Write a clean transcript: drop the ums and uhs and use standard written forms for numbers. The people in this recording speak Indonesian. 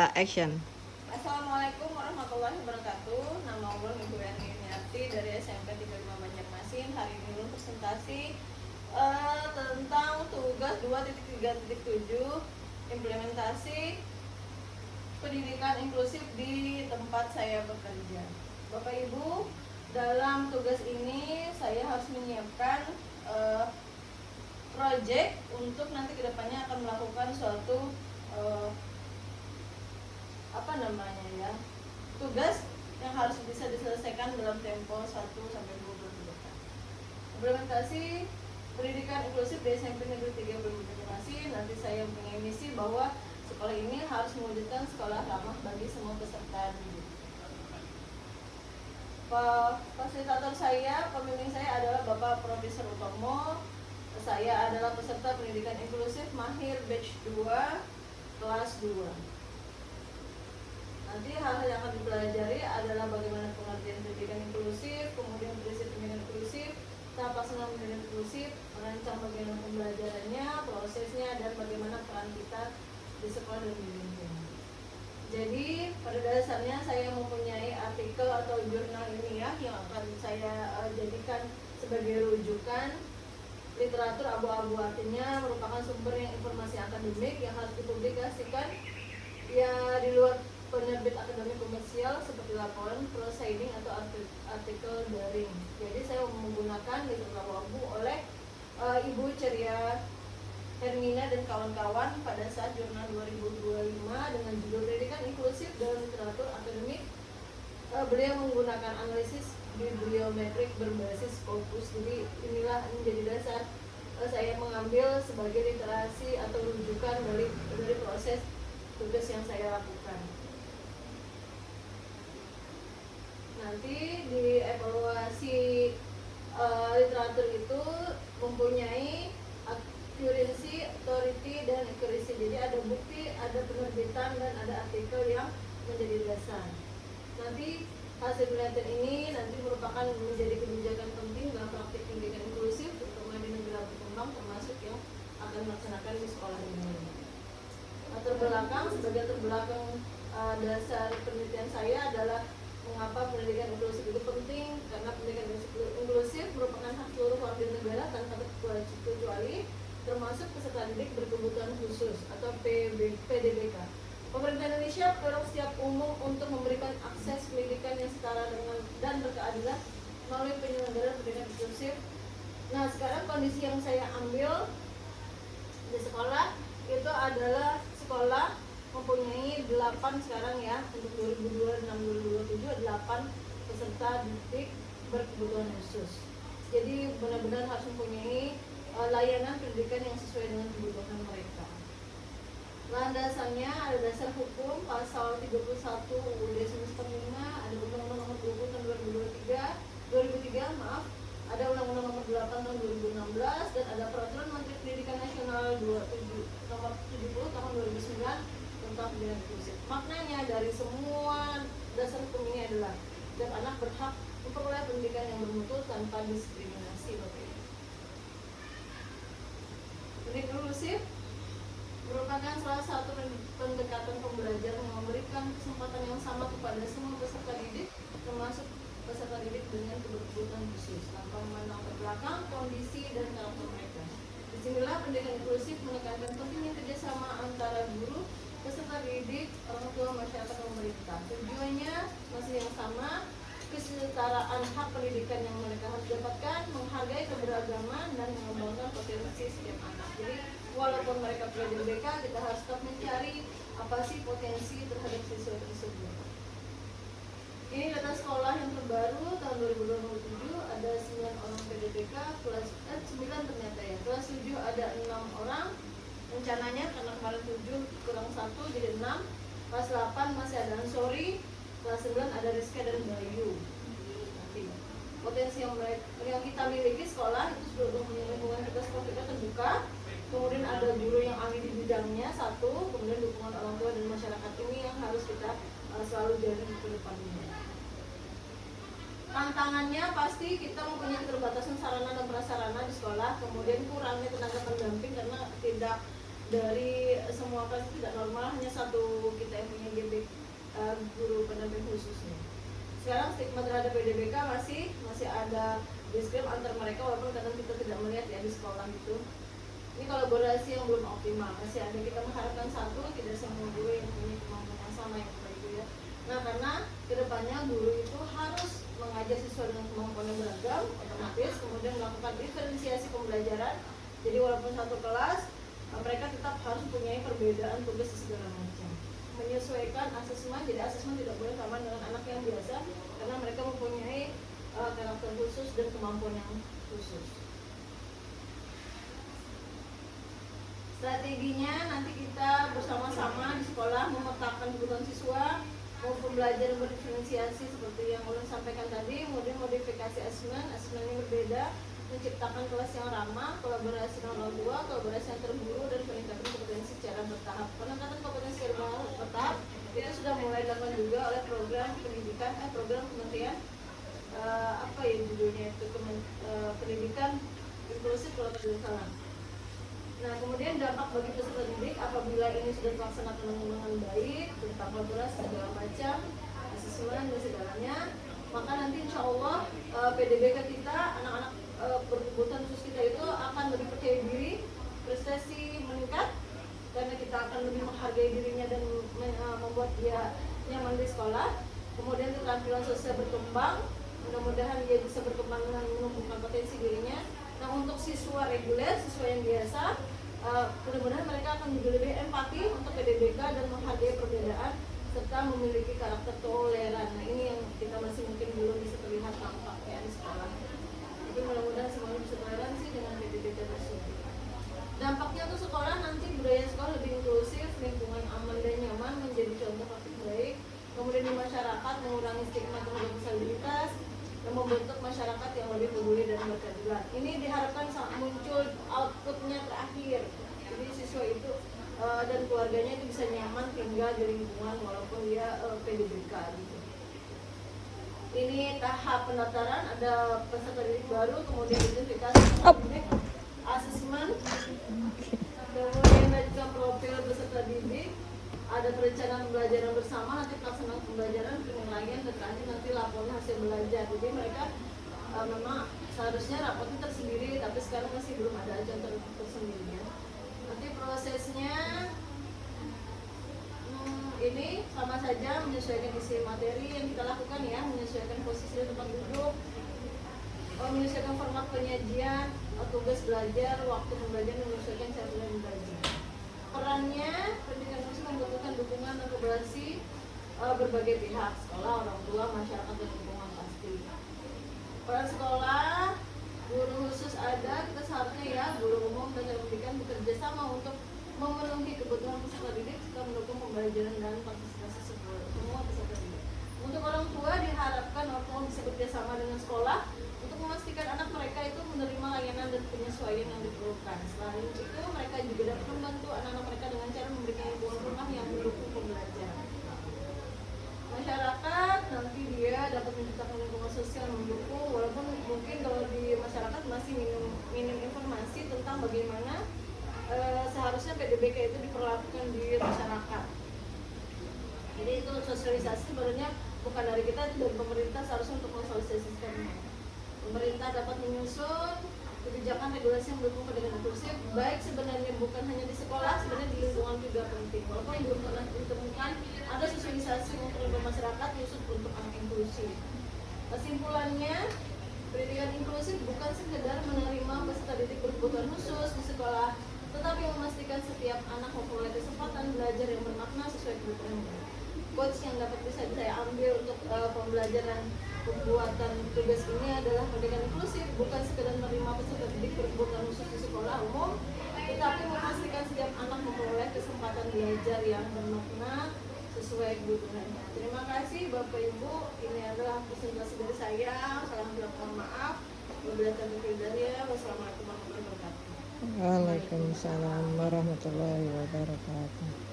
Action. Assalamualaikum warahmatullahi wabarakatuh. Nama gue Ibu Erni Yuniarti dari SMP 35 Banjarmasin. Hari ini gue presentasi tentang tugas 2.3.7 implementasi pendidikan inklusif di tempat saya bekerja. Bapak Ibu, dalam tugas ini saya harus menyiapkan project untuk nanti kedepannya akan melakukan suatu tugas yang harus bisa diselesaikan dalam tempo 1 sampai 2 bulan ke depan. Implementasi pendidikan inklusif di SMP Negeri 3 Banjarmasin. Nanti saya mempunyai misi bahwa sekolah ini harus mewujudkan sekolah ramah bagi semua peserta didik. Fasilitator saya, pembimbing saya adalah Bapak Profesor Utomo. Saya adalah peserta pendidikan inklusif mahir batch 2 kelas 2. Nanti hal-hal yang akan dipelajari adalah bagaimana pengertian pendidikan inklusif, kemudian prinsip pendidikan inklusif, tahap pelaksanaan pendidikan inklusif, merancang bagaimana pembelajarannya, prosesnya, dan bagaimana peran kita di sekolah dan di lingkungan. Jadi pada dasarnya saya mempunyai artikel atau jurnal ini ya yang akan saya jadikan sebagai rujukan literatur abu-abu, artinya merupakan sumber yang informasi akademik yang harus dipublikasikan ya di luar penerbit akademik komersial seperti laporan, proceeding atau artikel daring. Jadi saya menggunakan literatur abu-abu oleh Ibu Ceria Hermina dan kawan-kawan pada saat jurnal 2025 dengan judul Pendidikan Inklusif dalam Literatur Akademik. Beliau menggunakan analisis bibliometrik berbasis Scopus. Jadi inilah menjadi dasar saya mengambil sebagai literasi atau rujukan dari proses tugas yang saya lakukan. Nanti di evaluasi literatur itu mempunyai accuracy, authority, dan accuracy. Jadi ada bukti, ada penerbitan, dan ada artikel yang menjadi dasar. Nanti hasil penelitian ini nanti merupakan menjadi kebijakan penting dalam praktik pendidikan inklusif terutama di negara berkembang termasuk yang akan melaksanakan di sekolah ini. Sebagai terbelakang dasar penelitian saya adalah mengapa pendidikan inklusif itu penting, karena pendidikan inklusif merupakan hak seluruh warga negara tanpa terkecuali termasuk peserta didik berkebutuhan khusus atau PDBK. Pemerintah Indonesia mendorong setiap umum untuk memberikan akses pendidikan yang setara dan berkeadilan melalui penyelenggaraan pendidikan inklusif. Nah, sekarang kondisi yang saya ambil di sekolah itu adalah sekolah mempunyai 8 sekarang ya, untuk 2026-2027 8 peserta didik berkebutuhan khusus. Jadi benar-benar harus mempunyai layanan pendidikan yang sesuai dengan kebutuhan mereka. Landasannya ada dasar hukum pasal 31 UUD semester 5, ada Undang-Undang Nomor 20 tahun 2003, ada Undang-Undang Nomor 8 tahun 2016, dan ada Peraturan Menteri Pendidikan Nasional Nomor 70 tahun 2009 tentang pendidikan inklusif. Maknanya dari semua dasar hukum ini adalah setiap anak berhak memperoleh pendidikan yang bermutu tanpa diskriminasi. Pendidikan inklusif merupakan salah satu pendekatan pembelajaran yang memberikan kesempatan yang sama kepada semua peserta didik, termasuk peserta didik dengan kebutuhan khusus, tanpa memandang latar belakang, kondisi, dan karakter mereka. Disinilah pendidikan inklusif menekankan pentingnya kerjasama antara guru, peserta didik, orang tua, masyarakat, dan pemerintah. Tujuannya masih yang sama, kesetaraan hak pendidikan yang mereka harus dapatkan, menghargai keberagaman, dan mengembangkan potensi setiap anak. Jadi walaupun mereka PDBK, kita harus tetap mencari apa sih potensi terhadap siswa tersebut. Ini data sekolah yang terbaru tahun 2027, ada 9 orang PDBK, kelas 9 ternyata ya. Kelas 7 ada 6 orang. Rencananya karena kemarin 7 kurang 1 jadi 6. Kelas 8 masih ada Ansori. Kelas 9 ada Rizka dan Bayu. Nanti potensi yang kita miliki sekolah itu sudah punya lingkungan kita sekolah kita terbuka. Kemudian ada guru yang ahli di bidangnya satu, kemudian dukungan orang tua dan masyarakat ini yang harus kita selalu jaga ke depannya. Tantangannya pasti kita mempunyai keterbatasan sarana dan prasarana di sekolah, kemudian kurangnya tenaga pendamping karena tidak dari semua kelas tidak normal, hanya satu kita yang punya PDBK masih ada diskrim antar mereka, walaupun kadang kita tidak melihat ya di sekolah itu. Ini kolaborasi yang belum optimal, masih ada, kita mengharapkan satu, tidak semua guru yang punya kemampuan yang sama yang itu ya. Nah, karena kedepannya guru itu harus mengajar siswa dengan kemampuan yang beragam, otomatis kemudian melakukan diferensiasi pembelajaran. Jadi walaupun satu kelas, mereka tetap harus mempunyai perbedaan tugas segala macam. Menyesuaikan asesmen, jadi asesmen tidak boleh sama dengan anak yang biasa, karena mereka mempunyai karakter khusus dan kemampuan yang khusus. Strateginya nanti kita bersama-sama di sekolah memetakan kebutuhan siswa, mau pembelajaran berdiferensiasi seperti yang ulun sampaikan tadi, kemudian modifikasi asesmen yang berbeda, menciptakan kelas yang ramah, kolaborasi dengan orang tua, kolaborasi yang terguru, dan peningkatan kompetensi secara bertahap. Peningkatan kompetensi secara bertahap itu sudah mulai dilakukan juga oleh program pendidikan, program kementerian apa ya judulnya itu, pendidikan inklusif kalau tidak salah. Nah, kemudian dampak bagi peserta didik apabila ini sudah dilaksanakan dengan baik, tentang kolaborasi segala macam, asesmen dan segalanya, maka nanti insya Allah PDBK kita, anak-anak berkebutuhan khusus kita itu akan lebih percaya diri, prestasi meningkat, karena kita akan lebih menghargai dirinya dan membuat dia nyaman di sekolah. Kemudian keterampilan sosial berkembang, mudah-mudahan dia bisa berkembang dengan menumbuhkan potensi dirinya. Nah, untuk siswa reguler, siswa yang biasa, mudah-mudahan mereka akan menjadi lebih empati untuk PDBK dan menghargai perbedaan serta memiliki karakter toleran. Nah, ini yang kita masih mungkin belum bisa terlihat tampaknya di sekolah. Jadi mudah-mudahan semuanya bisa toleransi dengan PDBK tersebut. Dampaknya untuk sekolah nanti budaya sekolah lebih inklusif, lingkungan aman dan nyaman, menjadi contoh praktik baik. Kemudian di masyarakat mengurangi stigma terhadap disabilitas dan membentuk masyarakat yang lebih peduli dan berkeadilan. Ini diharapkan muncul outputnya terakhir. Jadi siswa itu dan keluarganya itu bisa nyaman tinggal di lingkungan walaupun dia PDBK gitu. Ini tahap pendaftaran, ada peserta didik baru, kemudian identifikasi didik, asesmen, kemudian juga profil peserta didik, ada perencanaan pembelajaran bersama, nanti pelaksanaan pembelajaran, penilaian, dan terakhir nanti laporan hasil belajar. Jadi mereka memang seharusnya raportnya tersendiri, tapi sekarang masih belum ada contoh tersendirinya. Nanti prosesnya ini sama saja, menyesuaikan isi materi yang kita lakukan ya, menyesuaikan posisi dan tempat duduk, menyesuaikan format penyajian, tugas belajar, waktu pembelajaran, menyesuaikan cara belajar. Perannya, pendidikan khusus membutuhkan dukungan dan kolaborasi berbagai pihak, sekolah, orang tua, masyarakat, dan lingkungan pasti. Peran sekolah, guru khusus ada, kita seharusnya ya, guru umum dan pendidikan bekerja sama untuk memenuhi kebutuhan peserta didik serta mendukung pembelajaran dan partisipasi semua peserta didik. Untuk orang tua diharapkan orang tua bisa bekerjasama dengan sekolah untuk memastikan anak mereka itu menerima layanan dan penyesuaian yang diperlukan. Selain itu, mereka juga dapat membantu anak-anak mereka dengan cara memberikan lingkungan rumah yang mendukung pembelajaran. Masyarakat nanti dia dapat menciptakan lingkungan sosial yang mendukung, walaupun mungkin kalau di masyarakat masih minim informasi tentang bagaimana seharusnya PDBK itu diperlakukan di masyarakat. Jadi itu sosialisasi sebenarnya bukan dari kita, itu dari pemerintah seharusnya untuk mensosialisasikannya. Pemerintah dapat menyusun kebijakan regulasi yang mendukung pendidikan inklusif, baik sebenarnya bukan hanya di sekolah, sebenarnya di lingkungan juga penting. Walaupun belum pernah ditemukan ada sosialisasi untuk masyarakat khusus untuk anak inklusif. Kesimpulannya, pendidikan inklusif bukan sekedar menerima peserta didik berkebutuhan khusus di sekolah, tetapi memastikan setiap anak memperoleh kesempatan belajar yang bermakna sesuai kebutuhannya. Quotes yang dapat bisa saya ambil untuk pembelajaran pembuatan tugas ini adalah pendidikan inklusif bukan sekedar menerima peserta didik berkebutuhan khusus di sekolah umum, tetapi memastikan setiap anak memperoleh kesempatan belajar yang bermakna sesuai kebutuhannya. Terima kasih Bapak Ibu, ini adalah presentasi dari saya. Salam mohon maaf. Wabillahi hidayah. Wassalamualaikum warahmatullahi wabarakatuh. Waalaikumsalam warahmatullahi wabarakatuh.